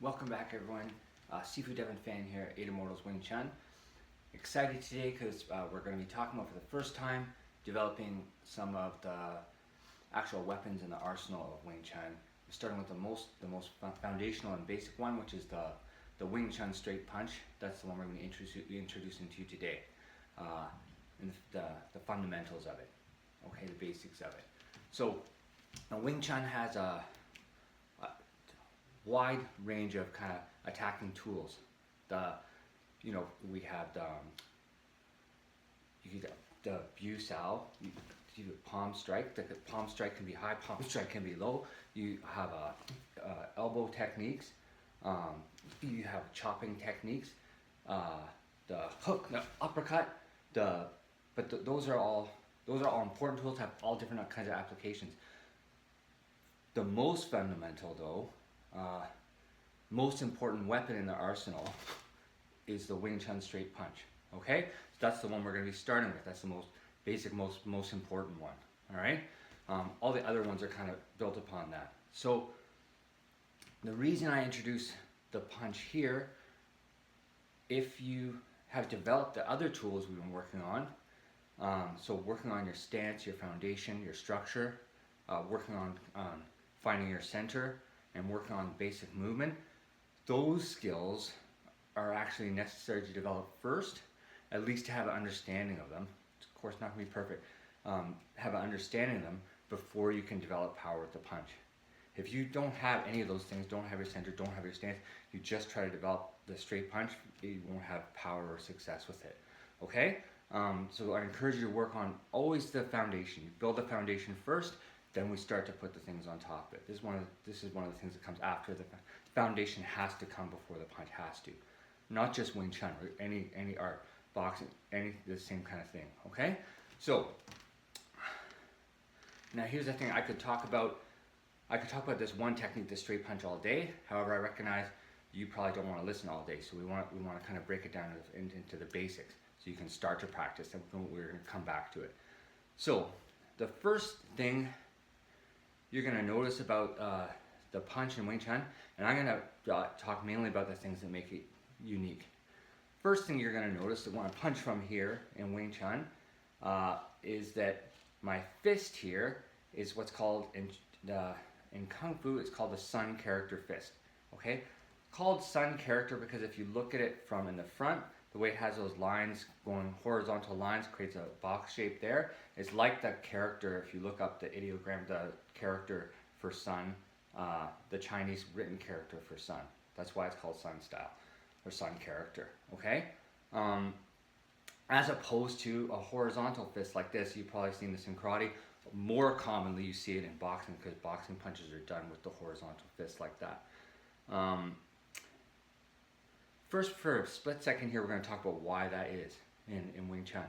Welcome back, everyone. Seafood Devon fan here, Ada Mortal's Wing Chun. Excited today because we're going to be talking about for the first time developing some of the actual weapons in the arsenal of Wing Chun. Starting with the most foundational and basic one, which is the Wing Chun straight punch. That's the one we're going to be introducing to you today, and the fundamentals of it. Okay, the basics of it. So, Wing Chun has a wide range of kind of attacking tools. We have the Bu Sao, you do palm strike. The palm strike can be high, palm strike can be low. You have elbow techniques. You have chopping techniques. The hook, the uppercut. Those are all important tools. Have all different kinds of applications. The most fundamental, though, most important weapon in the arsenal is the Wing Chun straight punch. Okay, so that's the one we're going to be starting with. That's the most basic, most important one. All right, all the other ones are kind of built upon that. So the reason I introduce the punch here, if you have developed the other tools we've been working on, so working on your stance, your foundation, your structure, working on finding your center, and working on basic movement, those skills are actually necessary to develop first, at least to have an understanding of them. It's of course not going to be perfect. Have an understanding of them before you can develop power with the punch. If you don't have any of those things, don't have your center, don't have your stance, you just try to develop the straight punch, you won't have power or success with it. Okay? So I encourage you to work on always the foundation. You build the foundation first, then we start to put the things on top of it. This is one of the things that comes after. The foundation has to come before the punch has to. Not just Wing Chun, or any art, boxing, the same kind of thing. Okay? So now here's the thing. I could talk about this one technique, the straight punch, all day. However, I recognize you probably don't want to listen all day, so we want to kind of break it down into the basics, so you can start to practice, and we're going to come back to it. So the first thing you're going to notice about the punch in Wing Chun, and I'm going to talk mainly about the things that make it unique. First thing you're going to notice that when I punch from here in Wing Chun is that my fist here is what's called in Kung Fu, it's called the Sun character fist. Okay, called Sun character because if you look at it from in the front, the way it has those lines going, horizontal lines, creates a box shape there. It's like the character, if you look up the ideogram, the character for sun, the Chinese written character for sun. That's why it's called Sun style, or Sun character, okay? As opposed to a horizontal fist like this, you've probably seen this in karate. More commonly you see it in boxing because boxing punches are done with the horizontal fist like that. First, for a split second here, we're going to talk about why that is in Wing Chun.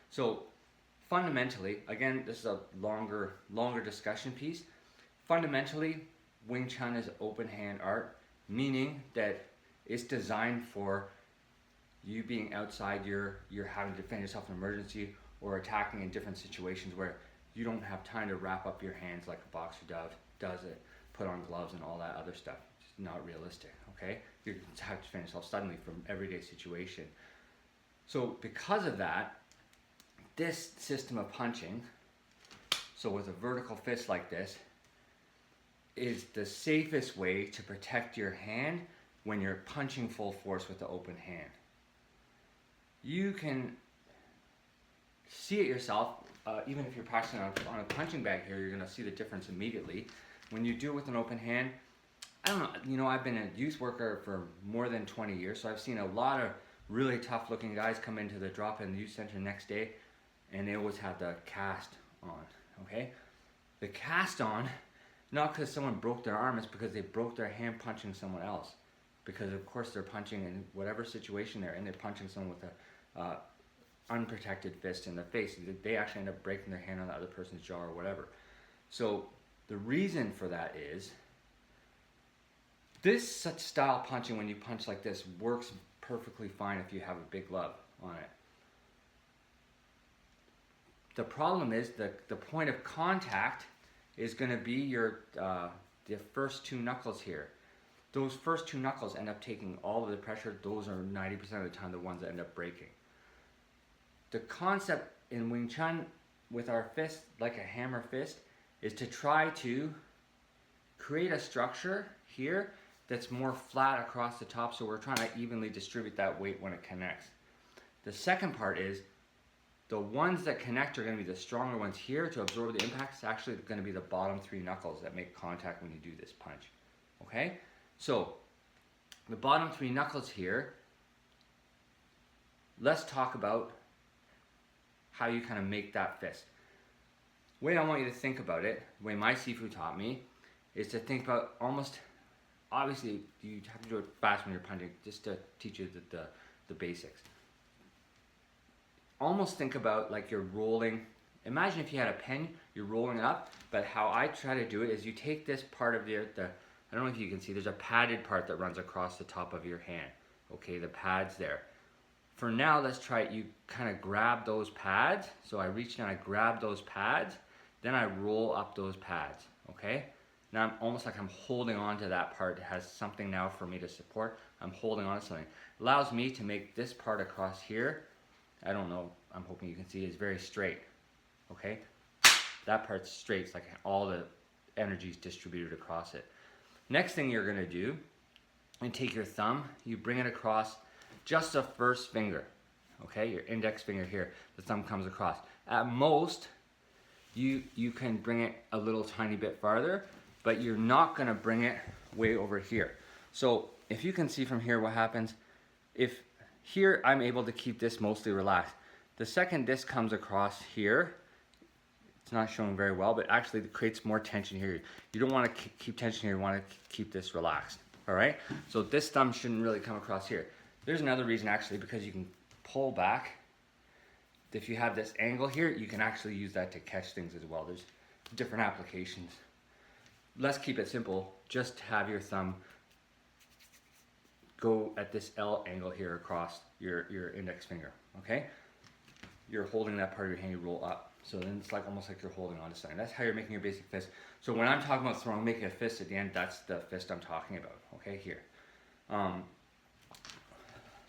So fundamentally, again, this is a longer discussion piece. Fundamentally, Wing Chun is open hand art, meaning that it's designed for you being outside, you're having to defend yourself in an emergency or attacking in different situations where you don't have time to wrap up your hands like a boxer does it, put on gloves and all that other stuff. It's not realistic, okay? You have to defend yourself suddenly from everyday situation. So because of that, this system of punching, so with a vertical fist like this, is the safest way to protect your hand when you're punching full force with the open hand. You can see it yourself, even if you're practicing on a punching bag here, you're gonna see the difference immediately. When you do it with an open hand, I don't know, I've been a youth worker for more than 20 years, so I've seen a lot of really tough looking guys come into the drop-in youth center next day, and they always have the cast on, okay? The cast on, not because someone broke their arm, it's because they broke their hand punching someone else. Because of course they're punching in whatever situation they're in, they're punching someone with a unprotected fist in the face. They actually end up breaking their hand on the other person's jaw or whatever. So the reason for that is, this such style punching, when you punch like this, works perfectly fine if you have a big glove on it. The problem is the point of contact is going to be your the first two knuckles here. those first two knuckles end up taking all of the pressure. Those are 90% of the time the ones that end up breaking. The concept in Wing Chun with our fist, like a hammer fist, is to try to create a structure here that's more flat across the top, so we're trying to evenly distribute that weight when it connects. The second part is the ones that connect are going to be the stronger ones here to absorb the impact. It's actually going to be the bottom three knuckles that make contact when you do this punch. Okay? So, the bottom three knuckles here, let's talk about how you kind of make that fist. The way I want you to think about it, the way my Sifu taught me, is to think about almost, obviously you have to do it fast when you're punching, just to teach you the basics. Almost think about like you're rolling. Imagine if you had a pen, you're rolling it up, but how I try to do it is you take this part of the I don't know if you can see, there's a padded part that runs across the top of your hand. Okay, the pad's there. For now, let's try it. You kind of grab those pads. So I reach down, I grab those pads, then I roll up those pads, okay? Now I'm almost like I'm holding on to that part. It has something now for me to support. I'm holding on to something. It allows me to make this part across here, I don't know, I'm hoping you can see, is very straight, okay? That part's straight, it's like all the energy is distributed across it. Next thing you're gonna do, and take your thumb, you bring it across just the first finger, okay? Your index finger here, the thumb comes across. At most, you can bring it a little tiny bit farther, but you're not gonna bring it way over here. So if you can see from here what happens, if here I'm able to keep this mostly relaxed. The second this comes across here, it's not showing very well, but actually it creates more tension here. You don't wanna keep tension here, you wanna keep this relaxed, all right? So this thumb shouldn't really come across here. There's another reason actually, because you can pull back. If you have this angle here, you can actually use that to catch things as well. There's different applications. Let's keep it simple. Just have your thumb go at this L angle here across your index finger, okay? You're holding that part of your hand, you roll up. So then it's like almost like you're holding on to something. That's how you're making your basic fist. So when I'm talking about throwing, making a fist at the end, that's the fist I'm talking about, okay, here.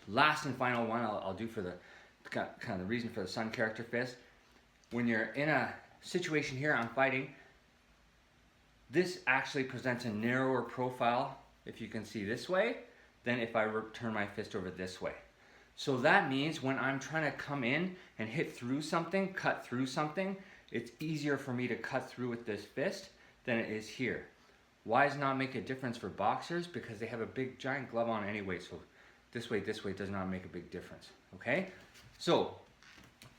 Last and final one I'll do for the kind of the reason for the sun character fist. When you're in a situation here, I'm fighting, this actually presents a narrower profile, if you can see this way, than if I turn my fist over this way. So that means when I'm trying to come in and hit through something, cut through something, it's easier for me to cut through with this fist than it is here. Why does not make a difference for boxers? Because they have a big giant glove on anyway, so this way does not make a big difference, okay? So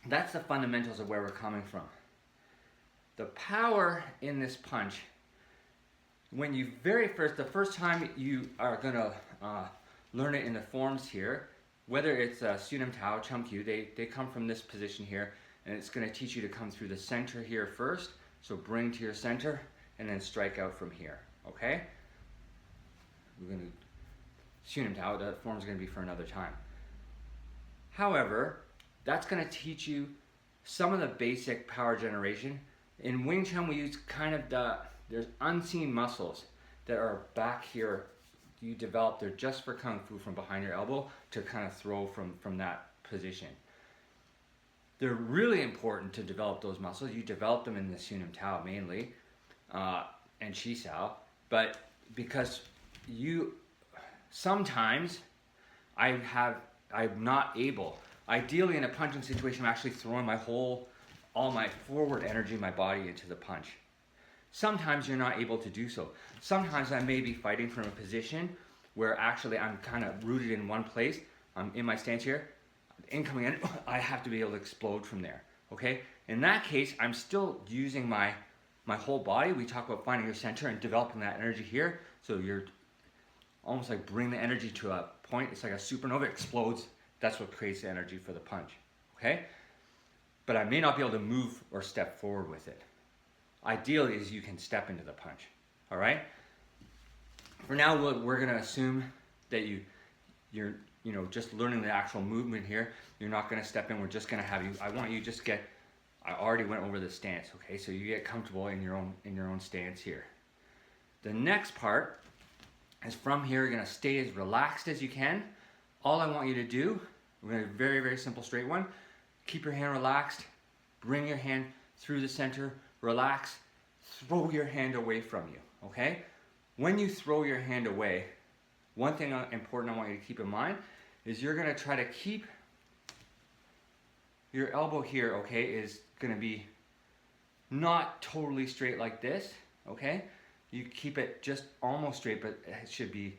that's the fundamentals of where we're coming from. The power in this punch, when you the first time you are gonna learn it in the forms here, whether it's Sunam Tao, Chum Kyu, they come from this position here, and it's gonna teach you to come through the center here first, so bring to your center, and then strike out from here, okay? We're gonna Sunam Tao, that form's gonna be for another time. However, that's gonna teach you some of the basic power generation. In Wing Chun, we use kind of there's unseen muscles that are back here. You develop, they're just for Kung Fu from behind your elbow to kind of throw from that position. They're really important to develop those muscles. You develop them in the Sunam Tao mainly, and Chi Sao, but because sometimes I'm not able, ideally in a punching situation, I'm actually throwing all my forward energy, my body into the punch. Sometimes you're not able to do so. Sometimes I may be fighting from a position where actually I'm kind of rooted in one place. I'm in my stance here. Incoming in, I have to be able to explode from there, okay? In that case, I'm still using my whole body. We talk about finding your center and developing that energy here. So you're almost like bring the energy to a point. It's like a supernova, explodes. That's what creates the energy for the punch, okay? But I may not be able to move or step forward with it. Ideally is you can step into the punch, all right? For now, we're gonna assume that you're just learning the actual movement here. You're not gonna step in, we're just gonna have you, I want you just I already went over the stance, okay? So you get comfortable in your own stance here. The next part is from here, you're gonna stay as relaxed as you can. All I want you to do, we're gonna do a very, very simple straight one. Keep your hand relaxed, bring your hand through the center, relax, throw your hand away from you, okay? When you throw your hand away, one thing important I want you to keep in mind is you're gonna try to keep your elbow here, okay, is gonna be not totally straight like this, okay? You keep it just almost straight, but it should be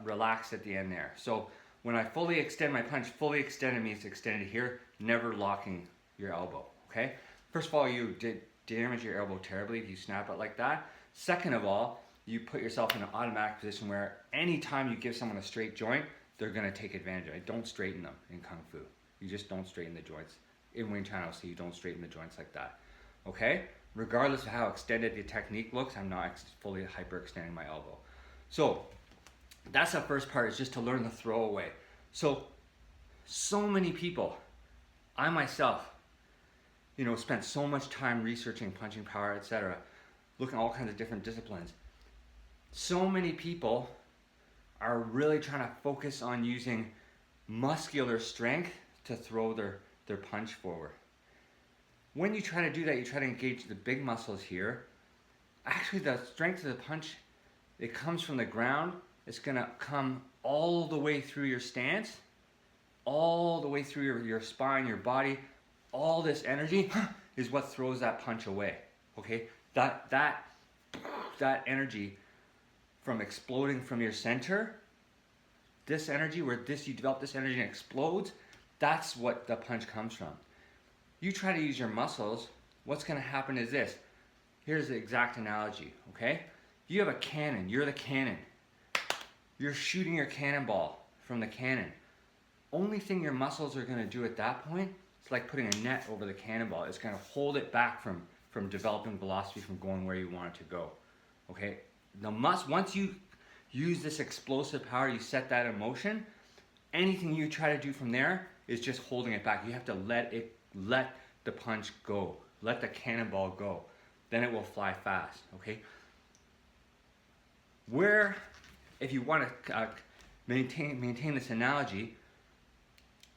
relaxed at the end there. So when I fully extend my punch, fully extended means extended here, never locking your elbow, okay? First of all, you did damage your elbow terribly if you snap it like that. Second of all, you put yourself in an automatic position where anytime you give someone a straight joint, they're gonna take advantage of it. Don't straighten them in Kung Fu. You just don't straighten the joints. In Wing Chun, so you don't straighten the joints like that, okay? Regardless of how extended the technique looks, I'm not fully hyperextending my elbow. So that's the first part, is just to learn the throw away. So many people, I myself, you know, spent so much time researching punching power, etc., looking at all kinds of different disciplines. So many people are really trying to focus on using muscular strength to throw their punch forward. When you try to do that, you try to engage the big muscles here. Actually, the strength of the punch, it comes from the ground. It's gonna come all the way through your stance, all the way through your spine, your body. All this energy is what throws that punch away, okay? That energy from exploding from your center, this energy, where you develop this energy and explodes, that's what the punch comes from. You try to use your muscles, what's gonna happen is this. Here's the exact analogy, okay? You have a cannon, you're the cannon. You're shooting your cannonball from the cannon. Only thing your muscles are gonna do at that point, it's like putting a net over the cannonball. It's gonna hold it back from developing velocity, from going where you want it to go, okay? Once you use this explosive power, you set that in motion, anything you try to do from there is just holding it back. You have to let the punch go, let the cannonball go. Then it will fly fast, okay? Where, if you want to maintain this analogy,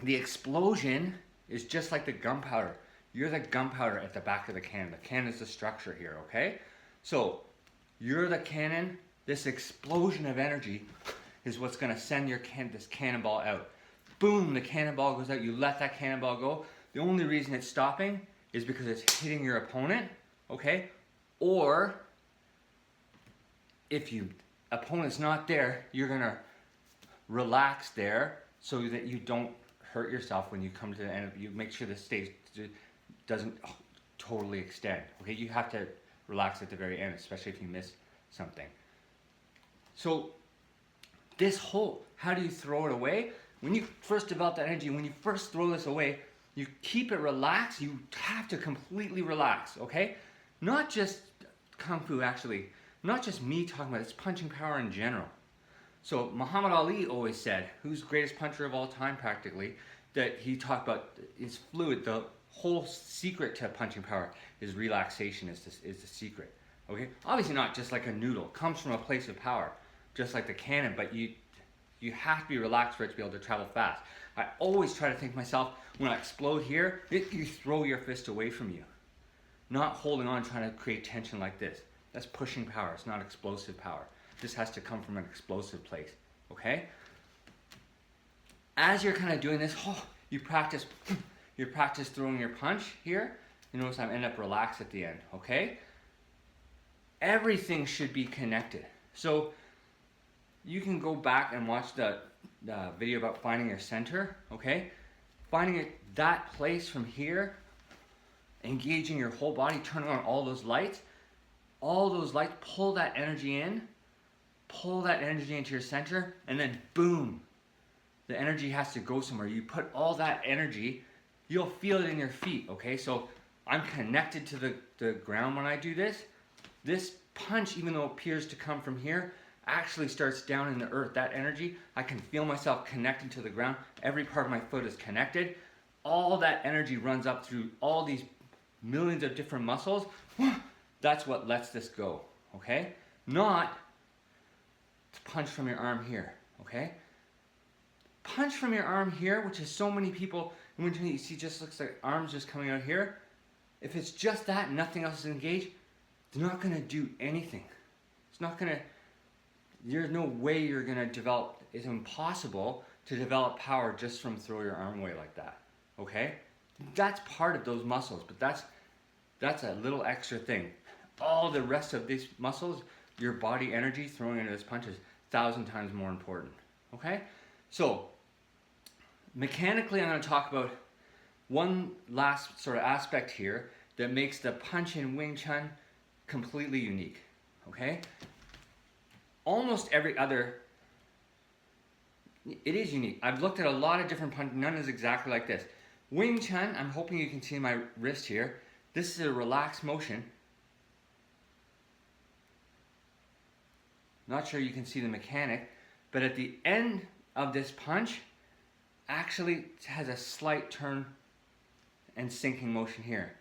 the explosion is just like the gunpowder. You're the gunpowder at the back of the cannon. The cannon is the structure here, okay? So you're the cannon. This explosion of energy is what's going to send this cannonball out. Boom, the cannonball goes out. You let that cannonball go. The only reason it's stopping is because it's hitting your opponent, okay? Or if your opponent's not there, you're going to relax there so that you don't hurt yourself when you come to the end. You make sure the stage doesn't totally extend, okay? You have to relax at the very end, especially if you miss something. So how do you throw it away? When you first develop that energy, when you first throw this away, you keep it relaxed. You have to completely relax, okay? Not just Kung Fu, actually. Not just me talking about it, it's punching power in general. So Muhammad Ali always said, who's the greatest puncher of all time practically, that he talked about is fluid. The whole secret to punching power is relaxation is the secret, okay? Obviously not just like a noodle. It comes from a place of power, just like the cannon, but you have to be relaxed for it to be able to travel fast. I always try to think to myself, when I explode here, you throw your fist away from you. Not holding on, trying to create tension like this. That's pushing power, it's not explosive power. This has to come from an explosive place, okay? As you're kind of doing this, you practice throwing your punch here. You notice I end up relaxed at the end, okay? Everything should be connected. So you can go back and watch the video about finding your center, okay? Finding that place from here, engaging your whole body, turning on all those lights, pull that energy in, pull that energy into your center, and then boom, the energy has to go somewhere. You put all that energy, you'll feel it in your feet, okay? So I'm connected to the ground when I do this. This punch, even though it appears to come from here, actually starts down in the earth. That energy, I can feel myself connected to the ground. Every part of my foot is connected. All that energy runs up through all these millions of different muscles. That's what lets this go, okay? Not punch from your arm here, okay? Punch from your arm here, which is so many people, and when you see just looks like arms just coming out here. If it's just that, nothing else is engaged, it's not gonna do anything. It's not gonna, there's no way you're gonna develop, it's impossible to develop power just from throw your arm away like that, okay? That's part of those muscles, but that's a little extra thing. All the rest of these muscles, your body energy throwing into this punch is 1,000 times more important, okay? So, mechanically I'm gonna talk about one last sort of aspect here that makes the punch in Wing Chun completely unique, okay? Almost every other, it is unique. I've looked at a lot of different punch, none is exactly like this. Wing Chun, I'm hoping you can see my wrist here. This is a relaxed motion. Not sure you can see the mechanic, but at the end of this punch, actually has a slight turn and sinking motion here.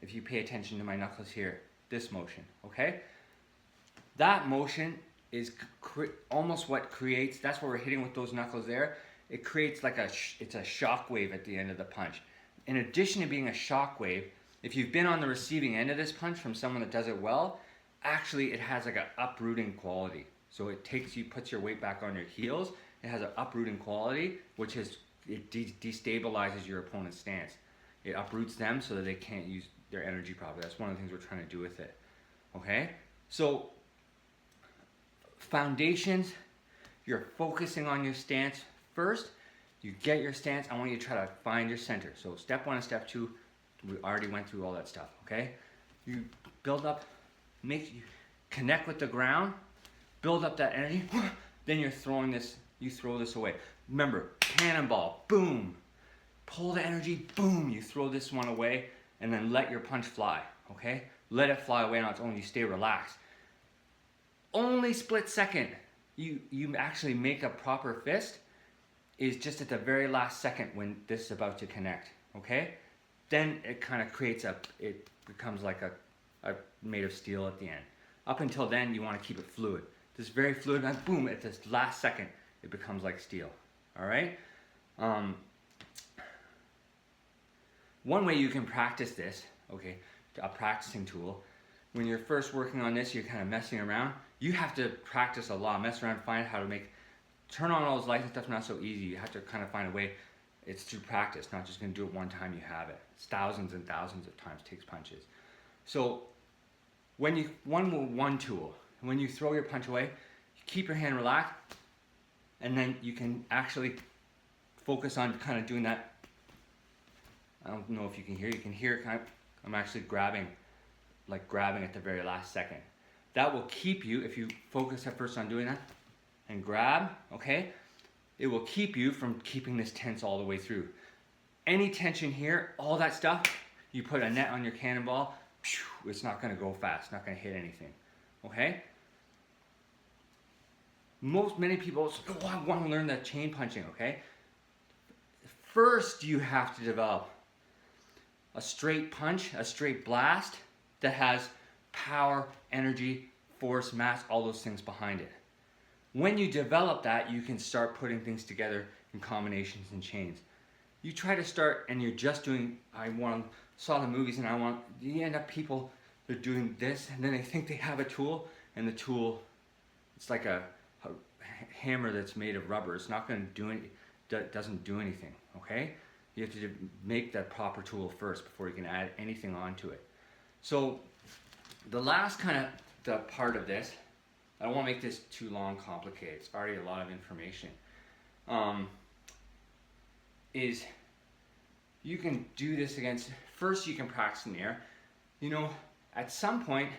If you pay attention to my knuckles here, this motion, okay? That motion is almost what creates, that's what we're hitting with those knuckles there. It creates like it's a shock wave at the end of the punch. In addition to being a shock wave, if you've been on the receiving end of this punch from someone that does it well, actually it has like an uprooting quality. So it takes you, puts your weight back on your heels. It has an uprooting quality, which is, it destabilizes your opponent's stance. It uproots them so that they can't use their energy properly. That's one of the things we're trying to do with it. Okay? So, foundations, you're focusing on your stance first. You get your stance. I want you to try to find your center. So step 1 and step 2, we already went through all that stuff. Okay? You build up, you connect with the ground, build up that energy, then you're throwing this, you throw this away. Remember, cannonball, boom. Pull the energy, boom, you throw this one away, and then let your punch fly, okay? Let it fly away on its own, you stay relaxed. Only split second you actually make a proper fist is just at the very last second when this is about to connect, okay? Then it kind of creates it becomes like a made of steel at the end. Up until then, you want to keep it fluid. This very fluid, and boom, at this last second, it becomes like steel, all right? One way you can practice this, okay, a practicing tool, when you're first working on this, you're kind of messing around, you have to practice a lot, mess around, find how to turn on all those lights and stuff, not so easy. You have to kind of find a way, it's through practice, not just gonna do it one time you have it. It's thousands and thousands of times takes punches. So, one tool, when you throw your punch away, you keep your hand relaxed, and then you can actually focus on kind of doing that. I don't know if you can hear kind of, I'm actually grabbing at the very last second. That will keep you, if you focus at first on doing that, and grab, okay? It will keep you from keeping this tense all the way through. Any tension here, all that stuff, you put a net on your cannonball, it's not gonna go fast, not gonna hit anything, okay? Many people say, oh, I want to learn that chain punching, okay? First, you have to develop a straight punch, a straight blast that has power, energy, force, mass, all those things behind it. When you develop that, you can start putting things together in combinations and chains. You try to start and you're just doing, saw the movies and you end up people, they're doing this and then they think they have a tool and the tool, it's like a hammer that's made of rubber. It's not going to do any, doesn't do anything, okay? You have to make that proper tool first before you can add anything onto it. So the last kind of the part of this, I don't want to make this too long, complicated. It's already a lot of information. Is you can do this against, first you can practice in the air. You know, at some point,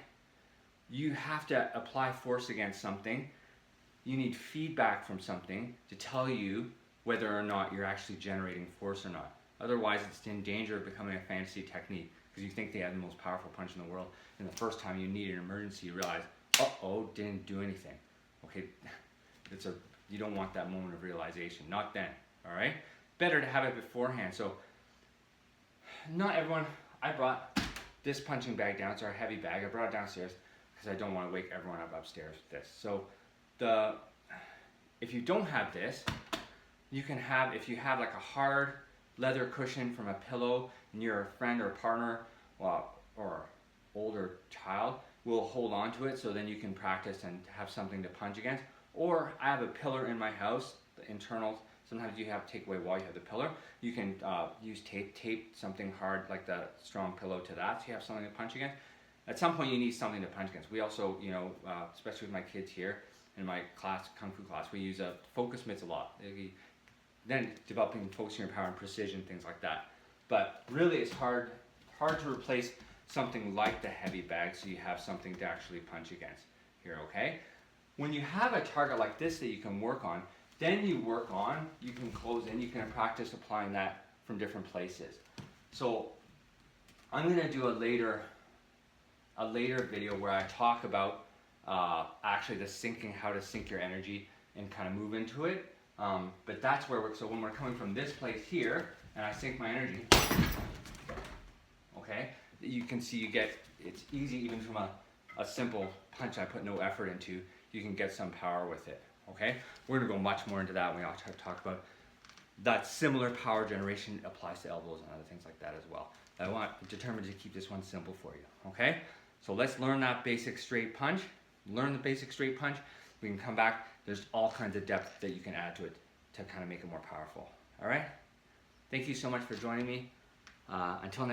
you have to apply force against something. You need feedback from something to tell you whether or not you're actually generating force or not. Otherwise, it's in danger of becoming a fantasy technique because you think they have the most powerful punch in the world, and the first time you need an emergency, you realize, uh-oh, didn't do anything. Okay, you don't want that moment of realization, not then, all right? Better to have it beforehand. So, not everyone, I brought this punching bag down, it's our heavy bag, I brought it downstairs, because I don't want to wake everyone up upstairs with this. So if you don't have this, you can have, if you have like a hard leather cushion from a pillow and you're a friend or a partner, or older child, will hold on to it, so then you can practice and have something to punch against. Or I have a pillar in my house, the internals. Sometimes you have to take away while you have the pillar. You can use tape something hard like the strong pillow to that, so you have something to punch against. At some point you need something to punch against. We also, especially with my kids here in my class, Kung Fu class, we use focus mitts a lot. Then developing focusing your power and precision, things like that. But really it's hard to replace something like the heavy bag, so you have something to actually punch against here, okay? When you have a target like this that you can work on, then you can close in, you can practice applying that from different places. So I'm gonna do a later video where I talk about actually how to sync your energy and kind of move into it. But that's where so when we're coming from this place here, and I sync my energy, okay, you can see it's easy even from a simple punch I put no effort into, you can get some power with it, okay? We're gonna go much more into that when we talk about that. Similar power generation applies to elbows and other things like that as well. I'm determined to keep this one simple for you, okay? So let's learn that basic straight punch. Learn the basic straight punch. We can come back. There's all kinds of depth that you can add to it to kind of make it more powerful, all right? Thank you so much for joining me. Until next